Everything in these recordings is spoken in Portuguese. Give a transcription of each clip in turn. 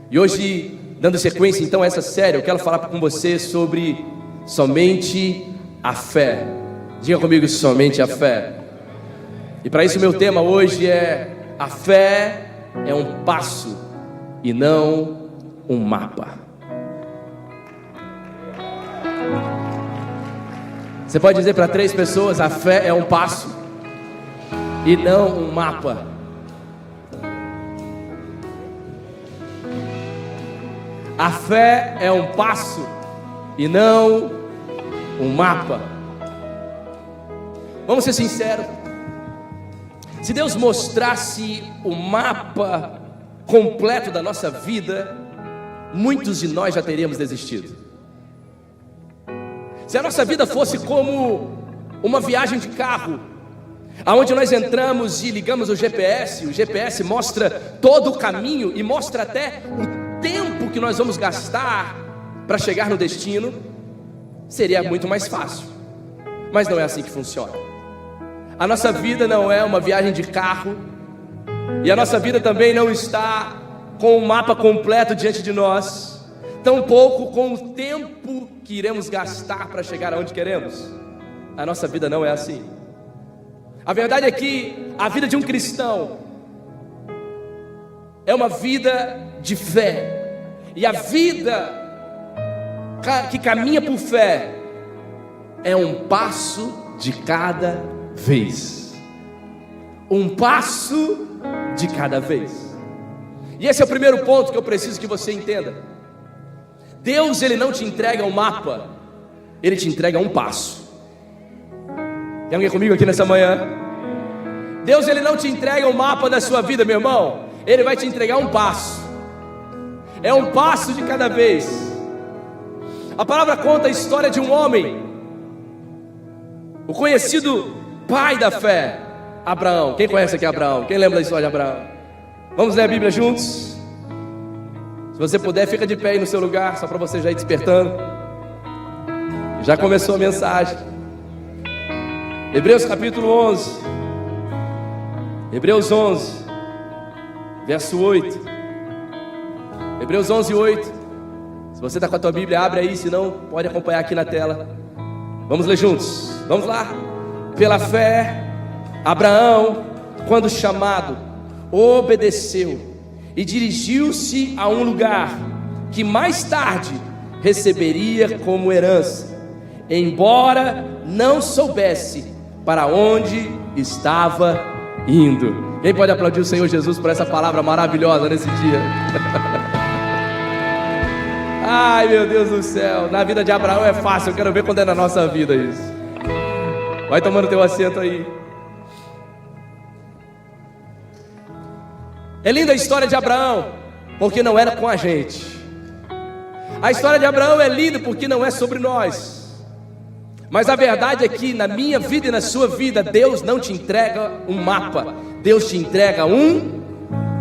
E hoje, dando sequência então a essa série, eu quero falar com você sobre somente a fé. Diga comigo, somente a fé. E para isso o meu tema hoje é: a fé é um passo e não um mapa. Você pode dizer para 3 pessoas: a fé é um passo e não um mapa. A fé é um passo e não um mapa. Vamos ser sinceros. Se Deus mostrasse o mapa completo da nossa vida, muitos de nós já teríamos desistido. Se a nossa vida fosse como uma viagem de carro, aonde nós entramos e ligamos o GPS mostra todo o caminho e mostra até o tempo que nós vamos gastar para chegar no destino, seria muito mais fácil. Mas não é assim que funciona. A nossa vida não é uma viagem de carro, e a nossa vida também não está com o mapa completo diante de nós, tampouco com o tempo que iremos gastar para chegar aonde queremos. A nossa vida não é assim. A verdade é que a vida de um cristão é uma vida de fé, e a vida que caminha por fé é um passo de cada vez. Um passo de cada vez. E esse é o primeiro ponto que eu preciso que você entenda. Deus, Ele não te entrega um mapa, Ele te entrega um passo. Tem alguém comigo aqui nessa manhã? Deus, Ele não te entrega um mapa da sua vida, meu irmão. Ele vai te entregar um passo. É um passo de cada vez. A palavra conta a história de um homem, o conhecido pai da fé, Abraão. Quem conhece aqui Abraão? Quem lembra da história de Abraão? Vamos ler a Bíblia juntos? Se você puder, fica de pé aí no seu lugar, só para você já ir despertando. Já começou a mensagem. Hebreus capítulo 11. Hebreus 11, verso 8. Hebreus 11, 8. Se você está com a tua Bíblia, abre aí, senão pode acompanhar aqui na tela. Vamos ler juntos, vamos lá. Pela fé, Abraão, quando chamado, obedeceu e dirigiu-se a um lugar que mais tarde receberia como herança, embora não soubesse para onde estava indo. Quem pode aplaudir o Senhor Jesus por essa palavra maravilhosa nesse dia? Ai, meu Deus do céu, na vida de Abraão é fácil, eu quero ver quando é na nossa vida isso. Vai tomando teu assento aí. É linda a história de Abraão, porque não era com a gente. A história de Abraão é linda porque não é sobre nós. Mas a verdade é que na minha vida e na sua vida, Deus não te entrega um mapa, Deus te entrega um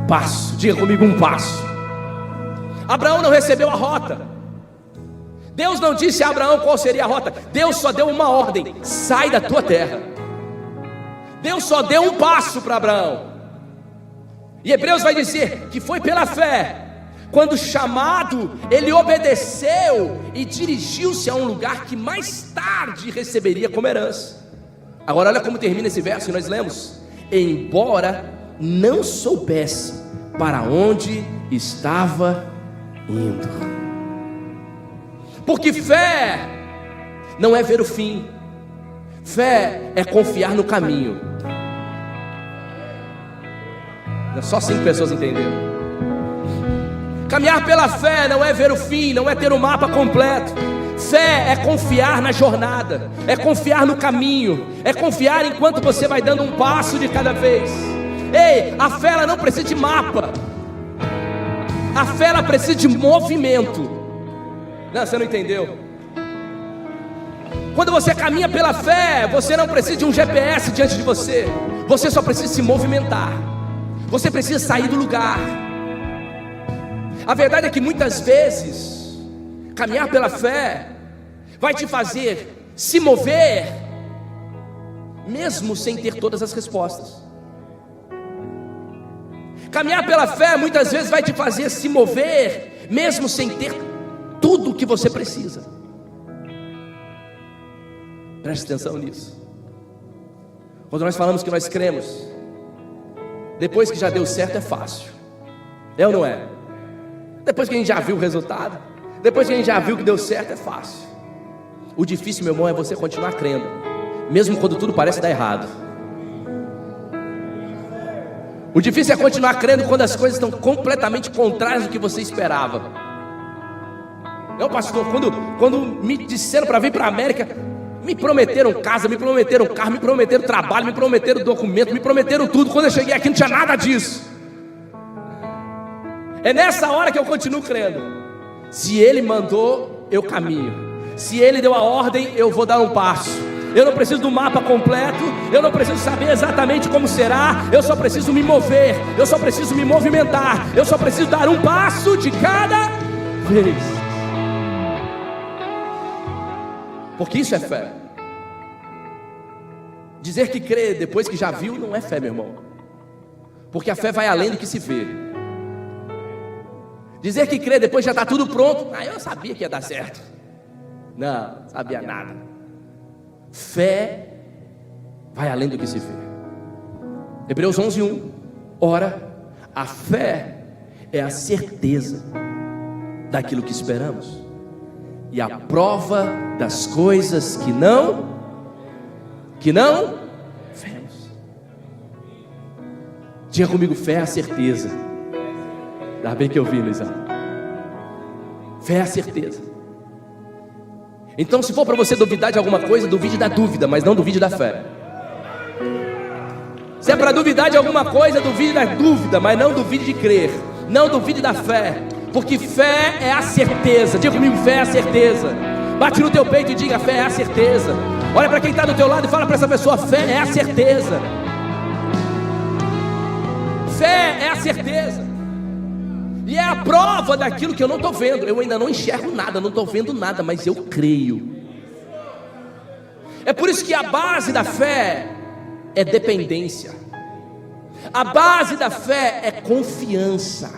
passo. Diga comigo, um passo. Abraão não recebeu a rota. Deus não disse a Abraão qual seria a rota. Deus só deu uma ordem: sai da tua terra. Deus só deu um passo para Abraão. E Hebreus vai dizer que foi pela fé. Quando chamado, ele obedeceu e dirigiu-se a um lugar que mais tarde receberia como herança. Agora olha como termina esse verso que nós lemos: embora não soubesse para onde estava indo. Porque fé não é ver o fim. Fé é confiar no caminho. Só 5 pessoas entenderam. Caminhar pela fé não é ver o fim, não é ter o mapa completo. Fé é confiar na jornada, é confiar no caminho, é confiar enquanto você vai dando um passo de cada vez. Ei, a fé ela não precisa de mapa. A fé ela precisa de movimento. Não, você não entendeu. Quando você caminha pela fé, você não precisa de um GPS diante de você. Você só precisa se movimentar. Você precisa sair do lugar. A verdade é que muitas vezes caminhar pela fé vai te fazer se mover, mesmo sem ter todas as respostas. Caminhar pela fé muitas vezes vai te fazer se mover, mesmo sem ter tudo o que você precisa. Preste atenção nisso. Quando nós falamos que nós cremos, depois que já deu certo é fácil. É ou não é? Depois que a gente já viu o resultado, depois que a gente já viu que deu certo é fácil. O difícil, meu irmão, é você continuar crendo, mesmo quando tudo parece dar errado. O difícil é continuar crendo quando as coisas estão completamente contrárias do que você esperava. Não, pastor, quando me disseram para vir para a América, me prometeram casa, me prometeram carro, me prometeram trabalho, me prometeram documento, me prometeram tudo. Quando eu cheguei aqui não tinha nada disso. É nessa hora que eu continuo crendo. Se Ele mandou, eu caminho. Se Ele deu a ordem, eu vou dar um passo. Eu não preciso do mapa completo, eu não preciso saber exatamente como será, eu só preciso me mover, eu só preciso me movimentar, eu só preciso dar um passo de cada vez. Porque isso é fé. Dizer que crê depois que já viu não é fé, meu irmão. Porque a fé vai além do que se vê. Dizer que crê depois já está tudo pronto, eu sabia que ia dar certo. Não, sabia nada. Fé vai além do que se vê. Hebreus 11:1. Ora, a fé é a certeza daquilo que esperamos e a prova das coisas que não vemos. Diga comigo, fé é a certeza. Ainda bem que eu vi, Luizão. Fé é a certeza. Então, se for para você duvidar de alguma coisa, duvide da dúvida, mas não duvide da fé. Se é para duvidar de alguma coisa, duvide da dúvida, mas não duvide de crer. Não duvide da fé, porque fé é a certeza. Diga comigo, fé é a certeza. Bate no teu peito e diga, fé é a certeza. Olha para quem está do teu lado e fala para essa pessoa, fé é a certeza. Fé é a certeza. E é a prova daquilo que eu não estou vendo. Eu ainda não enxergo nada, não estou vendo nada, mas eu creio. É por isso que a base da fé é dependência. A base da fé é confiança.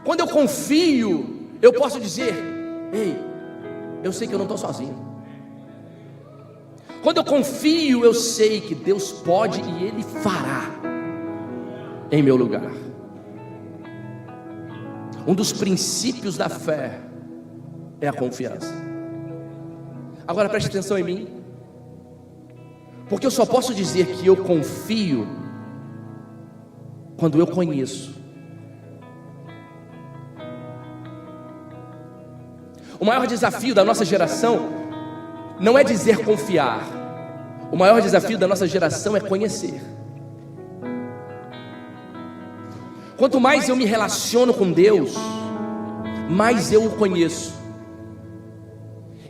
Quando eu confio, eu posso dizer, ei, eu sei que eu não estou sozinho. Quando eu confio, eu sei que Deus pode e Ele fará em meu lugar. Um dos princípios da fé é a confiança. Agora preste atenção em mim, porque eu só posso dizer que eu confio quando eu conheço. O maior desafio da nossa geração não é dizer confiar. O maior desafio da nossa geração é conhecer. Quanto mais eu me relaciono com Deus, mais eu o conheço.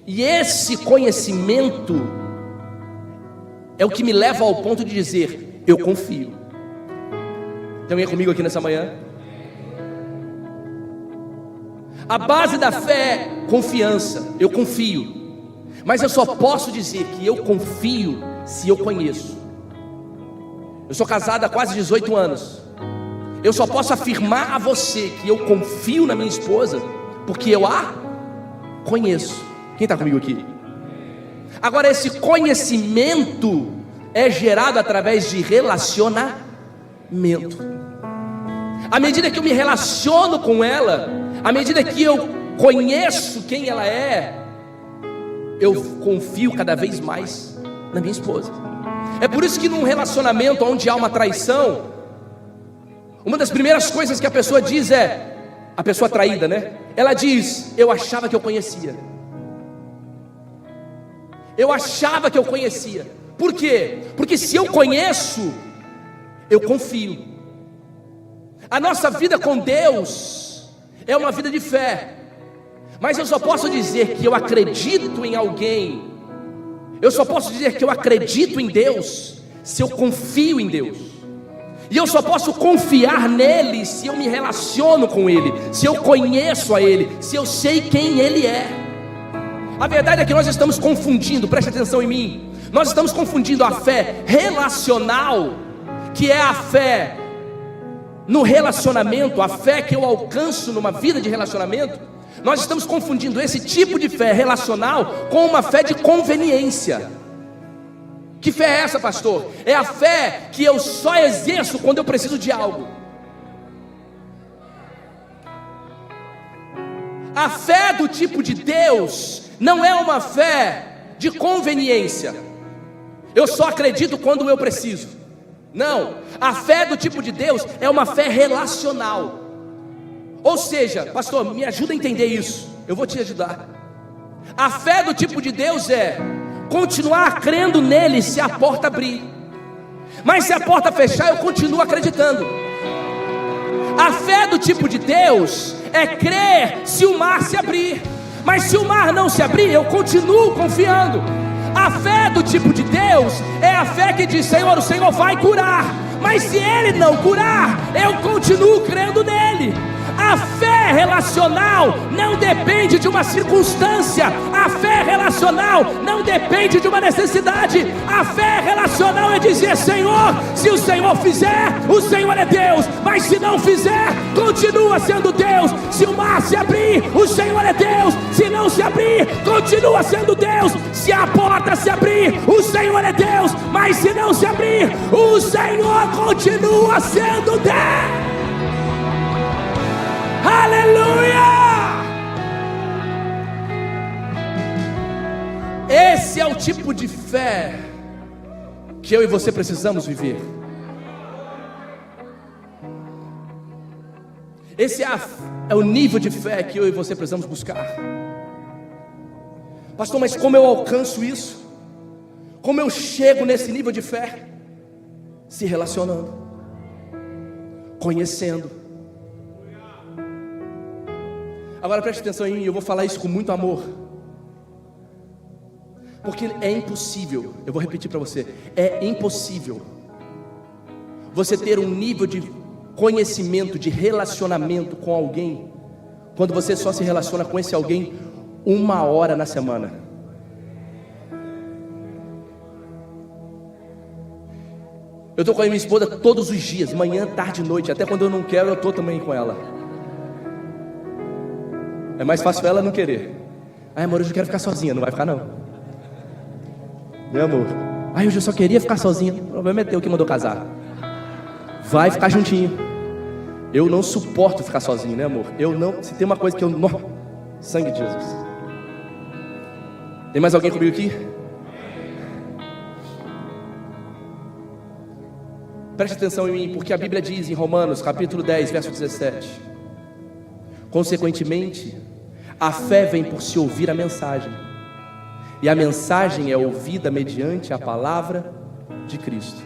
E esse conhecimento é o que me leva ao ponto de dizer, eu confio. Tem alguém comigo aqui nessa manhã? A base da fé é confiança, eu confio. Mas eu só posso dizer que eu confio se eu conheço. Eu sou casado há quase 18 anos. Eu só posso afirmar a você que eu confio na minha esposa porque eu a conheço. Quem está comigo aqui? Agora, esse conhecimento é gerado através de relacionamento. À medida que eu me relaciono com ela, à medida que eu conheço quem ela é, eu confio cada vez mais na minha esposa. É por isso que num relacionamento onde há uma traição, uma das primeiras coisas que a pessoa diz é, a pessoa traída, né? Ela diz, eu achava que eu conhecia. Eu achava que eu conhecia. Por quê? Porque se eu conheço, eu confio. A nossa vida com Deus é uma vida de fé. Mas eu só posso dizer que eu acredito em alguém, eu só posso dizer que eu acredito em Deus se eu confio em Deus. E eu só posso confiar nele se eu me relaciono com ele, se eu conheço a ele, se eu sei quem ele é. A verdade é que nós estamos confundindo, preste atenção em mim. Nós estamos confundindo a fé relacional, que é a fé no relacionamento, a fé que eu alcanço numa vida de relacionamento. Nós estamos confundindo esse tipo de fé relacional com uma fé de conveniência. Que fé é essa, pastor? É a fé que eu só exerço quando eu preciso de algo. A fé do tipo de Deus não é uma fé de conveniência. Eu só acredito quando eu preciso. Não, a fé do tipo de Deus é uma fé relacional. Ou seja, pastor, me ajuda a entender isso. Eu vou te ajudar. A fé do tipo de Deus é continuar crendo nele se a porta abrir, mas se a porta fechar, eu continuo acreditando. A fé do tipo de Deus é crer se o mar se abrir, mas se o mar não se abrir, eu continuo confiando. A fé do tipo de Deus é a fé que diz: Senhor, o Senhor vai curar, mas se Ele não curar, eu continuo crendo nele. A fé relacional não depende de uma circunstância. A fé relacional não depende de uma necessidade. A fé relacional é dizer: Senhor, se o Senhor fizer, o Senhor é Deus, mas se não fizer, continua sendo Deus. Se o mar se abrir, o Senhor é Deus. Se não se abrir, continua sendo Deus. Se a porta se abrir, o Senhor é Deus, mas se não se abrir, o Senhor continua sendo Deus. Aleluia! Esse é o tipo de fé que eu e você precisamos viver. Esse é o nível de fé que eu e você precisamos buscar. Pastor, mas como eu alcanço isso? Como eu chego nesse nível de fé? Se relacionando, conhecendo. Agora preste atenção em mim, eu vou falar isso com muito amor, porque é impossível, eu vou repetir para você, é impossível você ter um nível de conhecimento, de relacionamento com alguém, quando você só se relaciona com esse alguém 1 hora na semana. Eu estou com a minha esposa todos os dias, manhã, tarde e noite, até quando eu não quero, eu estou também com ela. É mais fácil ela não querer. Ai, amor, hoje eu quero ficar sozinha. Não vai ficar, não. Meu amor. Ai, hoje eu só queria ficar sozinha. O problema é teu que mandou casar. Vai ficar juntinho. Eu não suporto ficar sozinho, né, amor? Eu não. Se tem uma coisa que eu não. Sangue de Jesus. Tem mais alguém comigo aqui? Preste atenção em mim, porque a Bíblia diz em Romanos, capítulo 10, verso 17: consequentemente, a fé vem por se ouvir a mensagem, e a mensagem é ouvida mediante a palavra de Cristo.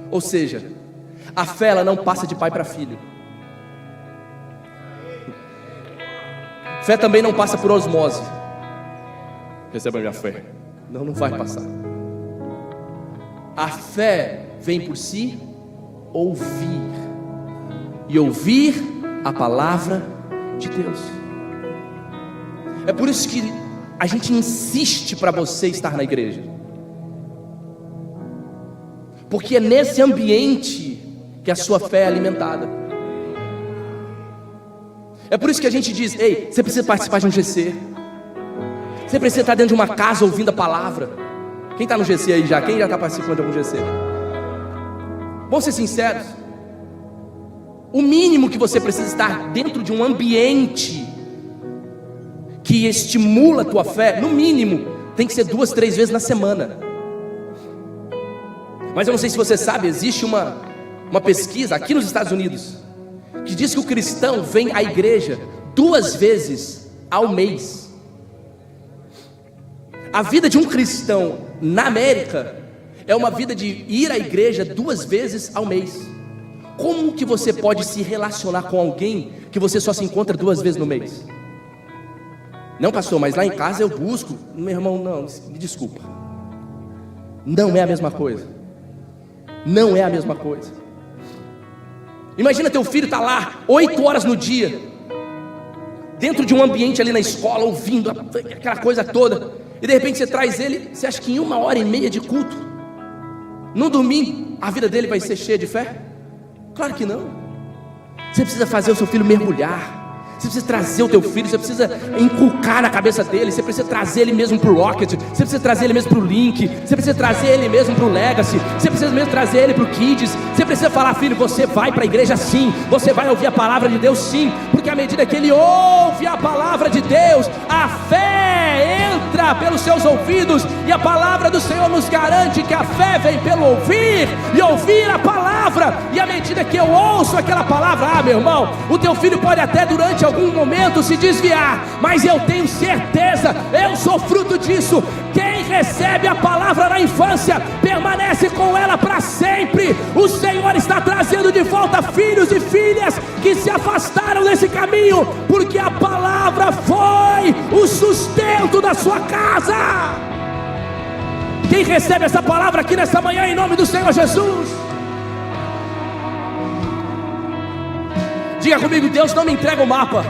Ou seja, a fé ela não passa de pai para filho. Fé também não passa por osmose. Receba a minha fé. Não, não vai passar. A fé vem por si ouvir, e ouvir a palavra de Deus. É por isso que a gente insiste para você estar na igreja, porque é nesse ambiente que a sua fé é alimentada. É por isso que a gente diz: ei, você precisa participar de um GC, você precisa estar dentro de uma casa ouvindo a palavra. Quem está no GC aí já? Quem já está participando de algum GC? Vamos ser sinceros, o mínimo que você precisa estar dentro de um ambiente que estimula a tua fé, no mínimo, tem que ser 2, 3 vezes na semana. Mas eu não sei se você sabe, existe uma pesquisa aqui nos Estados Unidos que diz que o cristão vem à igreja 2 vezes ao mês. A vida de um cristão na América é uma vida de ir à igreja 2 vezes ao mês. Como que você pode se relacionar com alguém que você só se encontra 2 vezes no mês? Não, pastor, mas lá em casa eu busco. Meu irmão, não, me desculpa. Não é a mesma coisa. Não é a mesma coisa. Imagina teu filho está lá 8 horas no dia, dentro de um ambiente ali na escola, ouvindo aquela coisa toda. E de repente você traz ele, você acha que em 1h30 de culto, no domingo, a vida dele vai ser cheia de fé? Claro que não. Você precisa fazer o seu filho mergulhar. Você precisa trazer o teu filho, você precisa inculcar na cabeça dele, você precisa trazer ele mesmo para o Rocket, você precisa trazer ele mesmo para o Link, você precisa trazer ele mesmo para o Legacy, você precisa mesmo trazer ele para o Kids, você precisa falar: filho, você vai para a igreja sim, você vai ouvir a palavra de Deus sim, porque à medida que ele ouve a palavra de Deus, a fé entra pelos seus ouvidos, e a palavra do Senhor nos garante que a fé vem pelo ouvir, e ouvir a palavra, e à medida que eu ouço aquela palavra, meu irmão, o teu filho pode até durante algum momento se desviar, mas eu tenho certeza, eu sou fruto disso. Quem recebe a palavra na infância, permanece com ela para sempre. O Senhor está trazendo de volta filhos e filhas que se afastaram desse caminho, porque a palavra foi o sustento da sua casa. Quem recebe essa palavra aqui nessa manhã, em nome do Senhor Jesus? Diga comigo: Deus não me entrega o mapa.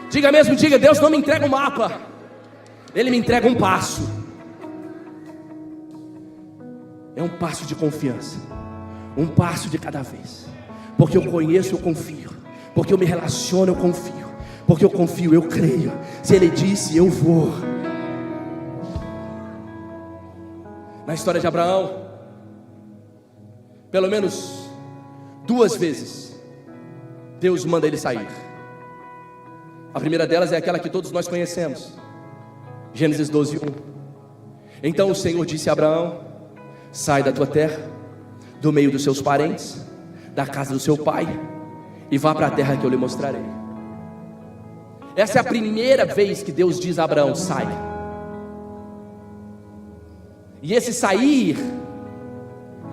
Diga mesmo, diga: Deus não me entrega o mapa, Ele me entrega um passo. É um passo de confiança, um passo de cada vez. Porque eu conheço, eu confio. Porque eu me relaciono, eu confio. Porque eu confio, eu creio. Se Ele disse, eu vou. Na história de Abraão, pelo menos 2 vezes Deus manda ele sair. A primeira delas é aquela que todos nós conhecemos, Gênesis 12:1. Então o Senhor disse a Abraão: sai da tua terra, do meio dos seus parentes, da casa do seu pai, e vá para a terra que eu lhe mostrarei. Essa é a primeira vez que Deus diz a Abraão: sai. E esse sair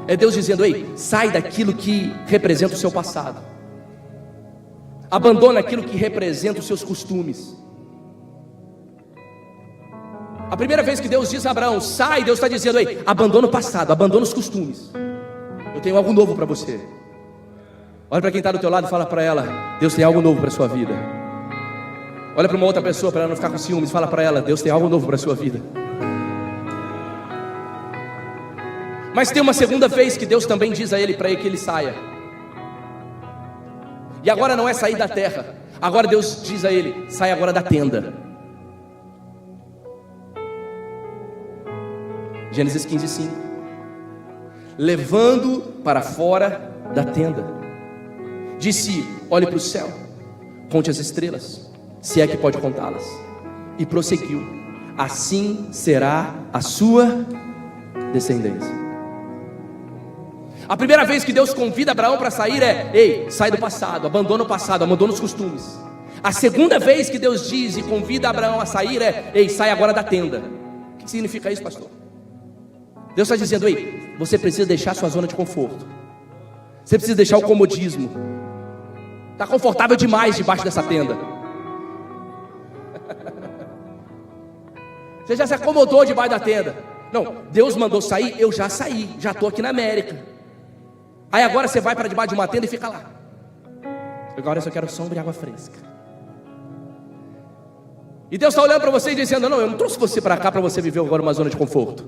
é Deus dizendo: ei, sai daquilo que representa o seu passado. Abandona aquilo que representa os seus costumes. A primeira vez que Deus diz a Abraão: sai, Deus está dizendo: ei, abandona o passado, abandona os costumes. Eu tenho algo novo para você. Olha para quem está do teu lado e fala para ela: Deus tem algo novo para a sua vida. Olha para uma outra pessoa, para ela não ficar com ciúmes, fala para ela: Deus tem algo novo para a sua vida. Mas tem uma segunda vez que Deus também diz a ele, para ele que ele saia. E agora não é sair da terra, agora Deus diz a ele: sai agora da tenda. Gênesis 15:5. Levando para fora da tenda, disse: olhe para o céu, conte as estrelas, se é que pode contá-las. E prosseguiu: assim será a sua descendência. A primeira vez que Deus convida Abraão para sair é: ei, sai do passado, abandona o passado, abandona os costumes. A segunda vez que Deus diz e convida Abraão a sair é: ei, sai agora da tenda. O que significa isso, pastor? Deus está dizendo: ei, você precisa deixar a sua zona de conforto. Você precisa deixar o comodismo. Está confortável demais debaixo dessa tenda. Você já se acomodou debaixo da tenda. Não, Deus mandou sair, eu já saí, já estou aqui na América. Aí agora você vai para debaixo de uma tenda e fica lá. Agora eu só quero sombra e água fresca. E Deus está olhando para você e dizendo: não, eu não trouxe você para cá para você viver agora uma zona de conforto.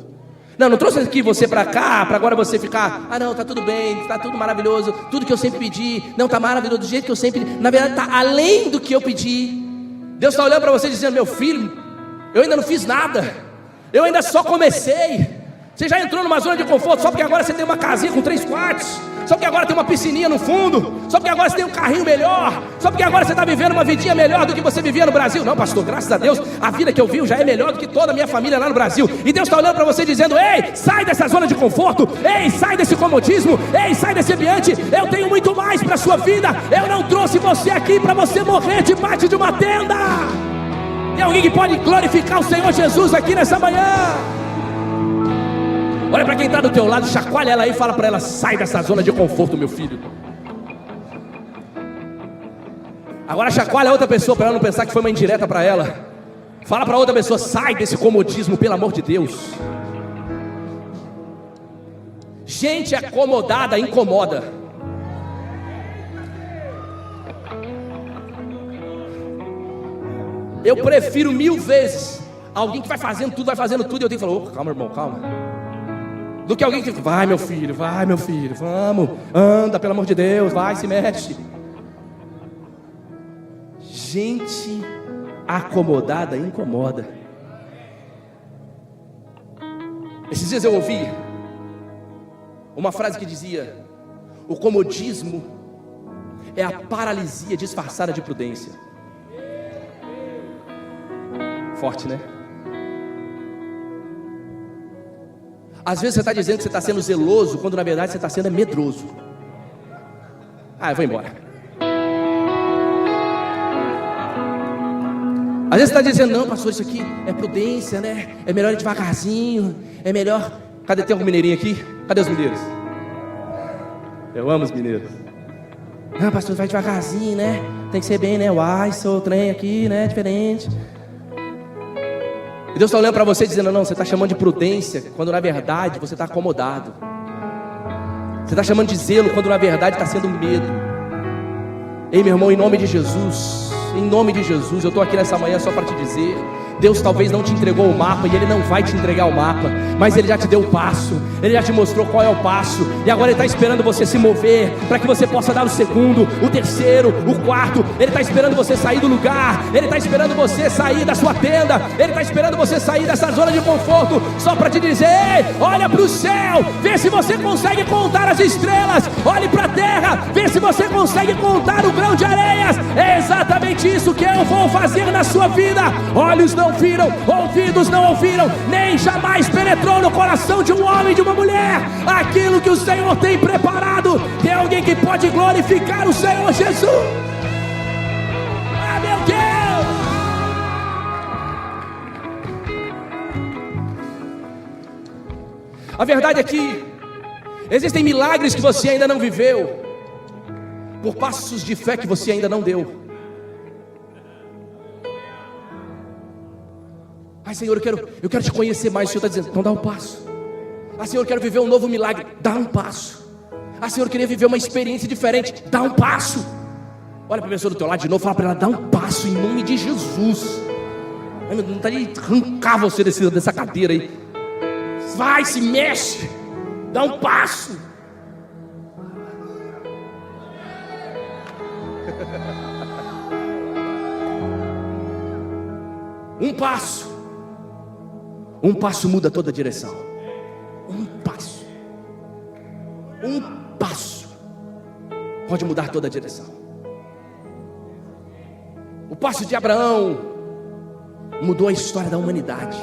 Não trouxe aqui você para cá para agora você ficar: ah não, tá tudo bem, tá tudo maravilhoso, tudo que eu sempre pedi, não, tá maravilhoso do jeito que eu sempre, na verdade tá além do que eu pedi. Deus está olhando para você dizendo: meu filho, eu ainda não fiz nada, eu ainda só comecei. Você já entrou numa zona de conforto só porque agora você tem uma casinha com 3 quartos, só porque agora tem uma piscininha no fundo, só porque agora você tem um carrinho melhor, só porque agora você está vivendo uma vidinha melhor do que você vivia no Brasil. Não, pastor, graças a Deus, a vida que eu vivo já é melhor do que toda a minha família lá no Brasil. E Deus está olhando para você dizendo: ei, sai dessa zona de conforto, ei, sai desse comodismo, ei, sai desse ambiente. Eu tenho muito mais para a sua vida. Eu não trouxe você aqui para você morrer debaixo de uma tenda. Tem alguém que pode glorificar o Senhor Jesus aqui nessa manhã? Olha para quem está do teu lado, chacoalha ela aí e fala para ela: sai dessa zona de conforto, meu filho. Agora chacoalha a outra pessoa para ela não pensar que foi uma indireta para ela. Fala para outra pessoa: sai desse comodismo, pelo amor de Deus. Gente acomodada incomoda. Eu prefiro 1000 vezes alguém que vai fazendo tudo, e eu tenho que falar, calma, irmão, calma. Do que alguém que vai meu filho, vamos, anda, pelo amor de Deus, vai, se mexe. Gente acomodada incomoda. Esses dias eu ouvi uma frase que dizia: o comodismo é a paralisia disfarçada de prudência. Forte, né? Às vezes você está dizendo que você está sendo zeloso, quando na verdade você está sendo medroso. Eu vou embora. Às vezes você está dizendo, não, pastor, isso aqui é prudência, né? É melhor ir devagarzinho, é melhor... Cadê, tem algum mineirinho aqui? Cadê os mineiros? Eu amo os mineiros. Não, pastor, vai devagarzinho, né? Tem que ser bem, né? Uai, sou trem aqui, né? Diferente. E Deus está olhando para você dizendo, não, você está chamando de prudência, quando na verdade você está acomodado. Você está chamando de zelo, quando na verdade está sendo medo. Ei, meu irmão, em nome de Jesus, eu estou aqui nessa manhã só para te dizer, Deus talvez não te entregou o mapa, e Ele não vai te entregar o mapa, mas Ele já te deu o passo, Ele já te mostrou qual é o passo, e agora Ele está esperando você se mover, para que você possa dar o segundo, o terceiro, o quarto. Ele está esperando você sair do lugar, Ele está esperando você sair da sua tenda, Ele está esperando você sair dessa zona de conforto, só para te dizer, ei, olha para o céu, vê se você consegue contar as estrelas, olhe para a terra, vê se você consegue contar o grão de areias. É exatamente isso que eu vou fazer na sua vida. Olhos não viram, ouvidos não ouviram, nem jamais penetrou no coração de um homem e de uma mulher aquilo que o Senhor tem preparado. Tem alguém que pode glorificar o Senhor Jesus? Meu Deus! A verdade é que existem milagres que você ainda não viveu, por passos de fé que você ainda não deu. Senhor, eu quero te conhecer mais. O Senhor está dizendo, então dá um passo. Senhor, eu quero viver um novo milagre. Dá um passo. Senhor, eu queria viver uma experiência diferente. Dá um passo. Olha para a pessoa do teu lado de novo, fala para ela, dá um passo em nome de Jesus. Não está de arrancar você dessa cadeira aí. Vai, se mexe. Dá um passo. Um passo. Um passo muda toda a direção. Um passo pode mudar toda a direção. O passo de Abraão mudou a história da humanidade,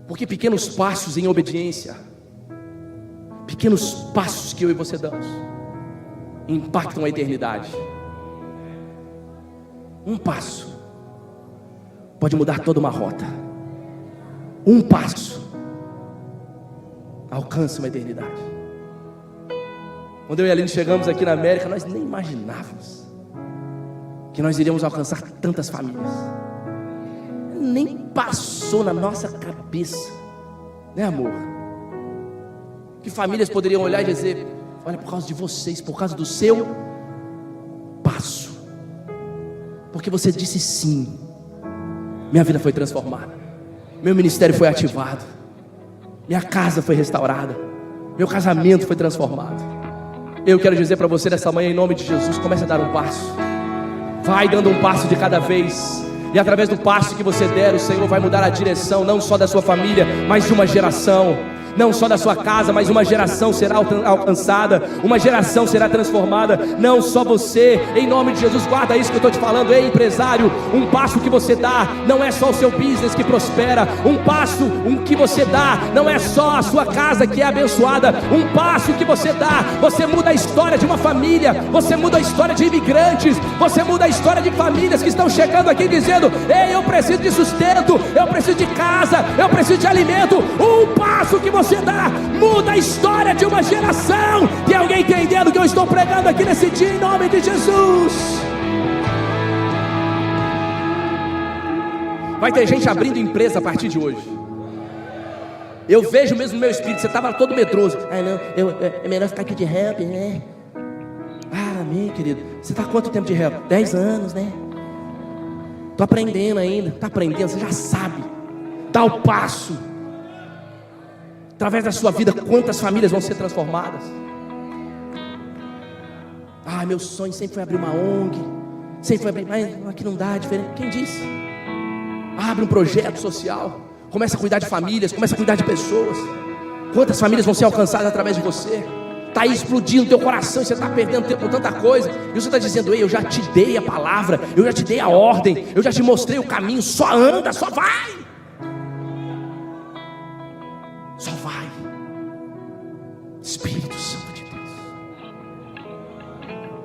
porque pequenos passos em obediência, pequenos passos que eu e você damos, impactam a eternidade. Um passo pode mudar toda uma rota. Um passo alcança uma eternidade. Quando eu e a Aline chegamos aqui na América, nós nem imaginávamos que nós iríamos alcançar tantas famílias. Nem passou na nossa cabeça, né, amor? Que famílias poderiam olhar e dizer, olha, por causa de vocês, por causa do seu passo, porque você disse sim, minha vida foi transformada, meu ministério foi ativado, minha casa foi restaurada, meu casamento foi transformado. Eu quero dizer para você nessa manhã, em nome de Jesus, comece a dar um passo. Vai dando um passo de cada vez, e através do passo que você der, o Senhor vai mudar a direção, não só da sua família, mas de uma geração. Não só da sua casa, mas uma geração será alcançada, uma geração será transformada. Não só você, em nome de Jesus, guarda isso que eu estou te falando. Ei, empresário, um passo que você dá, não é só o seu business que prospera. Um passo que você dá, não é só a sua casa que é abençoada. Um passo que você dá, você muda a história de uma família, você muda a história de imigrantes, você muda a história de famílias que estão chegando aqui dizendo, ei, eu preciso de sustento, eu preciso de casa, eu preciso de alimento. Um passo que você dá, muda a história de uma geração. Tem alguém entendendo o que eu estou pregando aqui nesse dia, em nome de Jesus? Vai ter gente abrindo empresa a partir de hoje. Eu vejo mesmo no meu espírito. Você estava todo medroso. Não, é melhor ficar aqui de help, né? Amém, querido. Você está há quanto tempo de help? 10 anos, né? Estou aprendendo ainda. Está aprendendo, você já sabe. Dá o passo. Através da sua vida, quantas famílias vão ser transformadas? Meu sonho sempre foi abrir uma ONG. Sempre foi abrir, mas aqui não dá, é diferente. Quem disse? Abre um projeto social. Começa a cuidar de famílias, começa a cuidar de pessoas. Quantas famílias vão ser alcançadas através de você? Está aí explodindo teu coração e você está perdendo tempo com tanta coisa. E você está dizendo: ei, eu já te dei a palavra, eu já te dei a ordem, eu já te mostrei o caminho. Só anda, só vai. Só vai. Espírito Santo de Deus.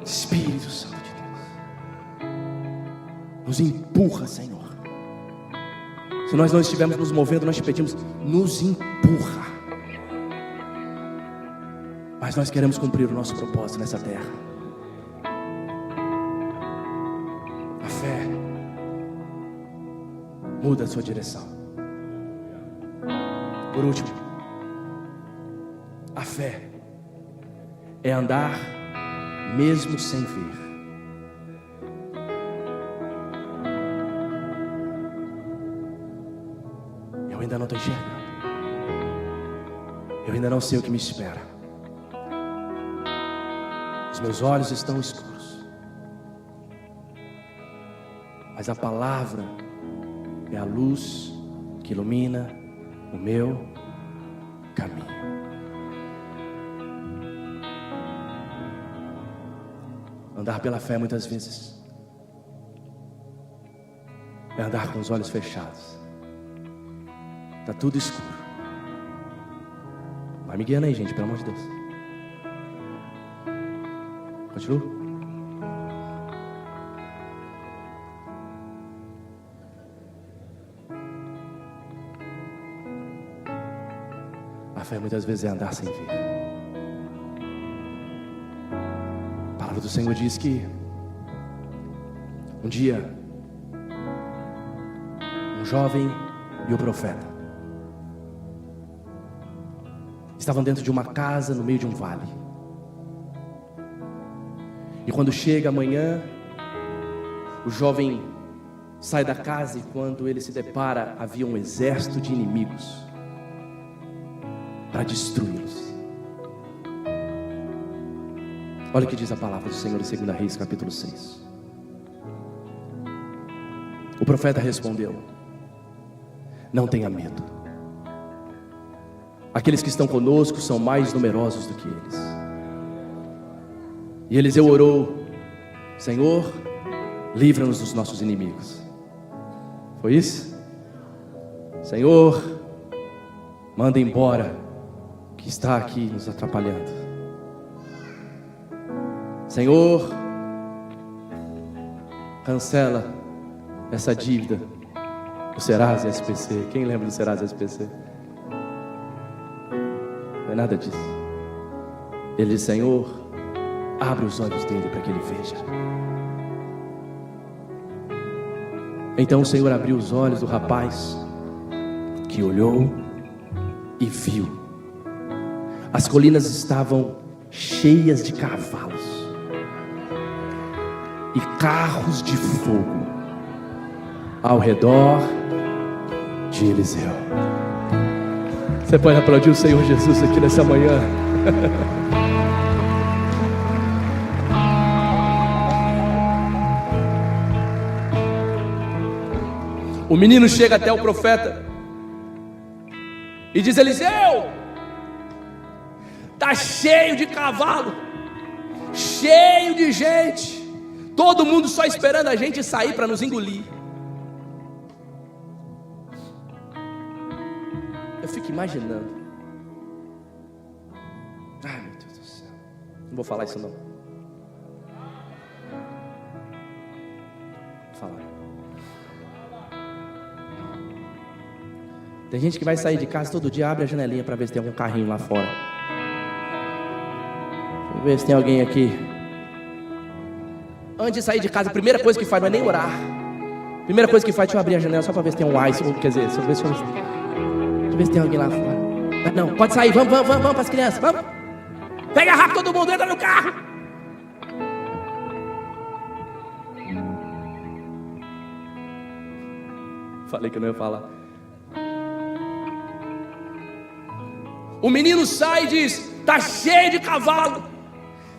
Espírito Santo de Deus. Nos empurra, Senhor. Se nós não estivermos nos movendo, nós te pedimos: nos empurra. Mas nós queremos cumprir o nosso propósito nessa terra. A fé muda a sua direção. Por último, a fé é andar mesmo sem ver. Eu ainda não estou enxergando. Eu ainda não sei o que me espera. Os meus olhos estão escuros, mas a palavra é a luz que ilumina o meu caminho. Andar pela fé muitas vezes é andar com os olhos fechados. Está tudo escuro. Vai me guiando aí, gente, pelo amor de Deus. Continua. A fé muitas vezes é andar sem ver. A palavra do Senhor diz que um dia um jovem e o profeta estavam dentro de uma casa no meio de um vale. E quando chega amanhã, o jovem sai da casa e quando ele se depara, havia um exército de inimigos para destruí-los. Olha o que diz a palavra do Senhor em 2 Reis, capítulo 6. O profeta respondeu: não tenha medo. Aqueles que estão conosco são mais numerosos do que eles. E Eliseu orou: Senhor, livra-nos dos nossos inimigos. Foi isso? Senhor, manda embora o que está aqui nos atrapalhando. Senhor, cancela essa dívida do Serasa SPC. Quem lembra do Serasa SPC? Não é nada disso. Ele diz: Senhor, abre os olhos dele para que ele veja. Então o Senhor abriu os olhos do rapaz, que olhou e viu. As colinas estavam cheias de cavalos e carros de fogo ao redor de Eliseu. Você pode aplaudir o Senhor Jesus aqui nessa manhã? O menino chega até o profeta e diz: Eliseu, está cheio de cavalo, cheio de gente, todo mundo só esperando a gente sair para nos engolir. Eu fico imaginando. Ai, meu Deus do céu, não vou falar isso não. Vou falar. Tem gente que vai sair de casa todo dia, abre a janelinha para ver se tem algum carrinho lá fora. Deixa eu ver se tem alguém aqui. Antes de sair de casa, a primeira coisa que faz não é nem orar. Primeira coisa que faz, deixa eu abrir a janela só para ver se tem um ice. Quer dizer, deixa eu ver se tem alguém lá fora. Não, pode sair, vamos para as crianças, vamos. Pega rápido todo mundo, entra no carro. Falei que eu não ia falar. O menino sai e diz: está cheio de cavalo,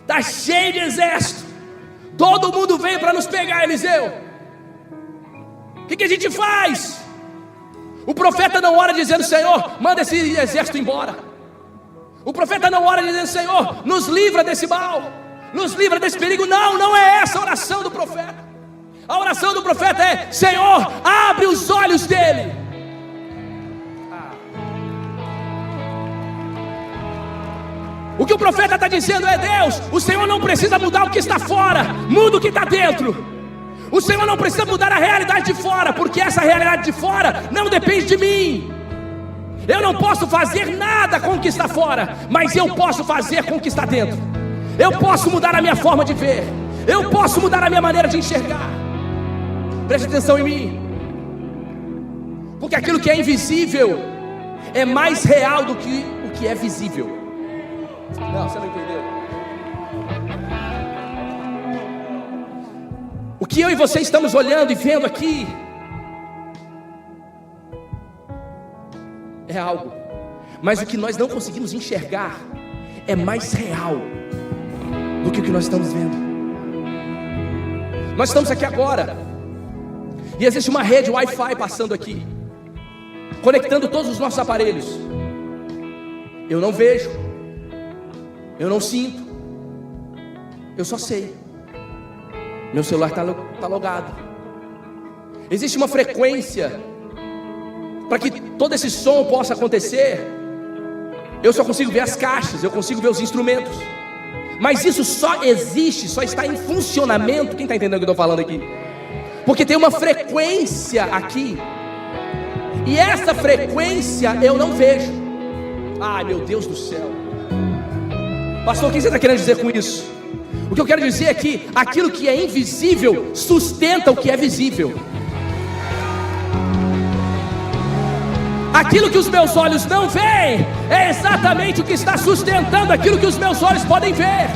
está cheio de exército, todo mundo vem para nos pegar, Eliseu. O que a gente faz? O profeta não ora dizendo: Senhor, manda esse exército embora. O profeta não ora dizendo: Senhor, nos livra desse mal, nos livra desse perigo. Não, não é essa a oração do profeta. A oração do profeta é: Senhor, abre os olhos dele. O que o profeta está dizendo é: Deus, o Senhor não precisa mudar o que está fora, muda o que está dentro. O Senhor não precisa mudar a realidade de fora, porque essa realidade de fora não depende de mim. Eu não posso fazer nada com o que está fora, mas eu posso fazer com o que está dentro. Eu posso mudar a minha forma de ver, eu posso mudar a minha maneira de enxergar. Preste atenção em mim, porque aquilo que é invisível é mais real do que o que é visível. Não, você não entendeu. O que eu e você estamos olhando e vendo aqui é algo, mas o que nós não conseguimos enxergar é mais real do que o que nós estamos vendo. Nós estamos aqui agora e existe uma rede Wi-Fi passando aqui, conectando todos os nossos aparelhos. Eu não vejo, eu não sinto, eu só sei. Meu celular está logado. Existe uma frequência para que todo esse som possa acontecer. Eu só consigo ver as caixas, eu consigo ver os instrumentos, mas isso só existe, só está em funcionamento. Quem está entendendo o que eu estou falando aqui? Porque tem uma frequência aqui, e essa frequência eu não vejo. Ai, meu Deus do céu. Pastor, o que você está querendo dizer com isso? O que eu quero dizer é que aquilo que é invisível sustenta o que é visível. Aquilo que os meus olhos não veem é exatamente o que está sustentando aquilo que os meus olhos podem ver.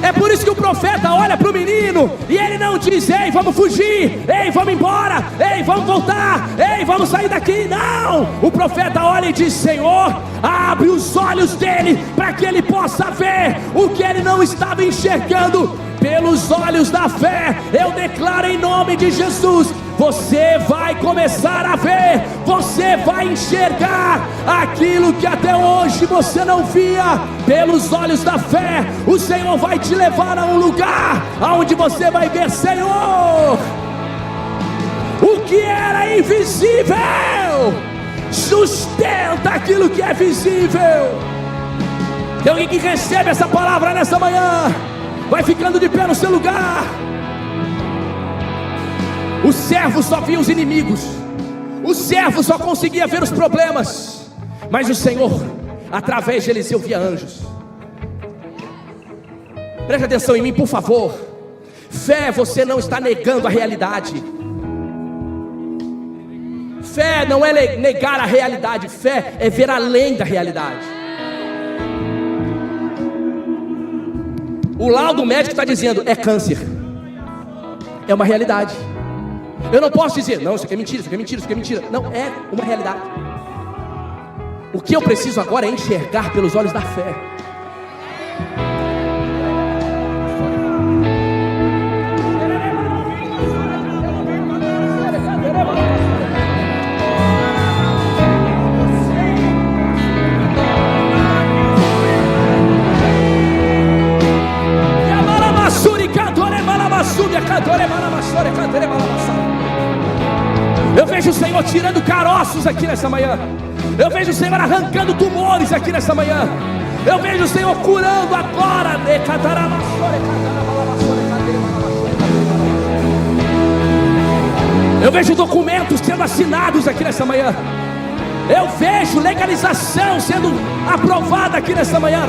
É por isso que o profeta olha para o menino e ele não diz: ei, vamos fugir, ei, vamos embora, ei, vamos voltar, ei, vamos sair daqui. Não, o profeta olha e diz: Senhor, abre os olhos dele para que ele possa ver o que ele não estava enxergando. Pelos olhos da fé, eu declaro em nome de Jesus, você vai começar a ver, você vai enxergar aquilo que até hoje você não via. Pelos olhos da fé, o Senhor vai te levar a um lugar onde você vai ver: Senhor, o que era invisível sustenta aquilo que é visível. Tem alguém que recebe essa palavra nessa manhã? Vai ficando de pé no seu lugar. O servo só via os inimigos, o servo só conseguia ver os problemas, mas o Senhor, através de Eliseu, via anjos. Preste atenção em mim, por favor. Fé, você não está negando a realidade. Fé não é negar a realidade, fé é ver além da realidade. O laudo médico está dizendo: é câncer. É uma realidade. Eu não posso dizer: não, isso aqui é mentira, isso aqui é mentira, isso aqui é mentira. Não, é uma realidade. O que eu preciso agora é enxergar pelos olhos da fé. Eu vejo o Senhor tirando caroços aqui nessa manhã. Eu vejo o Senhor arrancando tumores aqui nessa manhã. Eu vejo o Senhor curando agora. Eu vejo documentos sendo assinados aqui nessa manhã. Eu vejo legalização sendo aprovada aqui nessa manhã.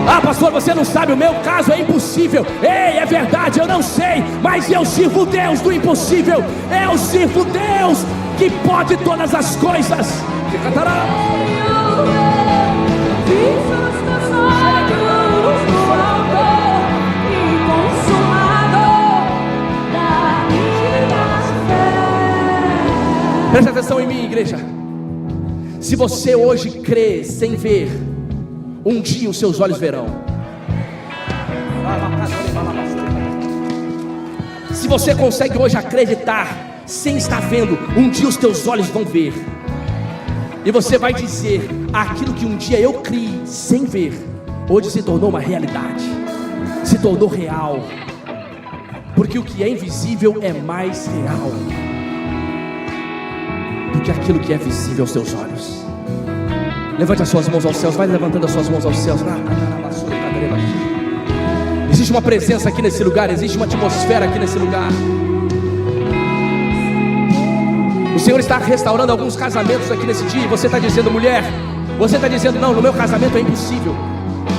Ah, pastor, você não sabe, o meu caso é impossível. Ei, é verdade, eu não sei, mas eu sirvo o Deus do impossível. Eu sirvo o Deus que pode todas as coisas. Consumado Preste atenção em mim, igreja. Se você hoje crê sem ver, um dia os seus olhos verão. Se você consegue hoje acreditar sem estar vendo, um dia os teus olhos vão ver. E você vai dizer: aquilo que um dia eu criei sem ver, hoje se tornou uma realidade, se tornou real. Porque o que é invisível é mais real do que aquilo que é visível aos teus olhos. Levante as suas mãos aos céus, vai levantando as suas mãos aos céus. Existe uma presença aqui nesse lugar, existe uma atmosfera aqui nesse lugar. O Senhor está restaurando alguns casamentos aqui nesse dia. E você está dizendo: mulher, você está dizendo: não, no meu casamento é impossível.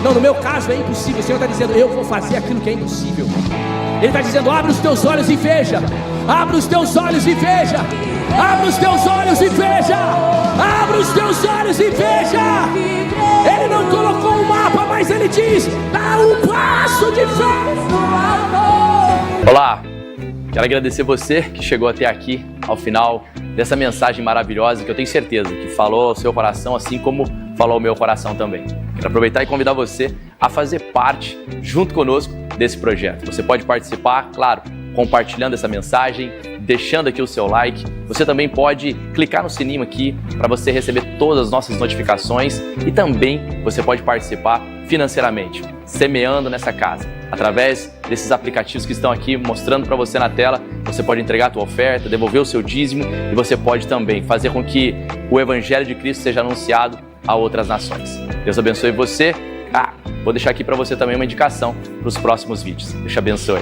Não, no meu caso é impossível. O Senhor está dizendo: eu vou fazer aquilo que é impossível. Ele está dizendo: abre os teus olhos e veja. Abre os teus olhos e veja. Abre os teus olhos e veja. Abre os teus olhos e veja. Ele não colocou um mapa, mas ele diz: dá um passo de fé. Olá, quero agradecer você que chegou até aqui, ao final dessa mensagem maravilhosa, que eu tenho certeza que falou ao seu coração, assim como falou ao meu coração também. Quero aproveitar e convidar você a fazer parte, junto conosco, desse projeto. Você pode participar, claro, compartilhando essa mensagem, deixando aqui o seu like. Você também pode clicar no sininho aqui para você receber todas as nossas notificações, e também você pode participar financeiramente, semeando nessa casa. Através desses aplicativos que estão aqui mostrando para você na tela, você pode entregar a tua oferta, devolver o seu dízimo, e você pode também fazer com que o Evangelho de Cristo seja anunciado a outras nações. Deus abençoe você. Vou deixar aqui para você também uma indicação para os próximos vídeos. Deus te abençoe.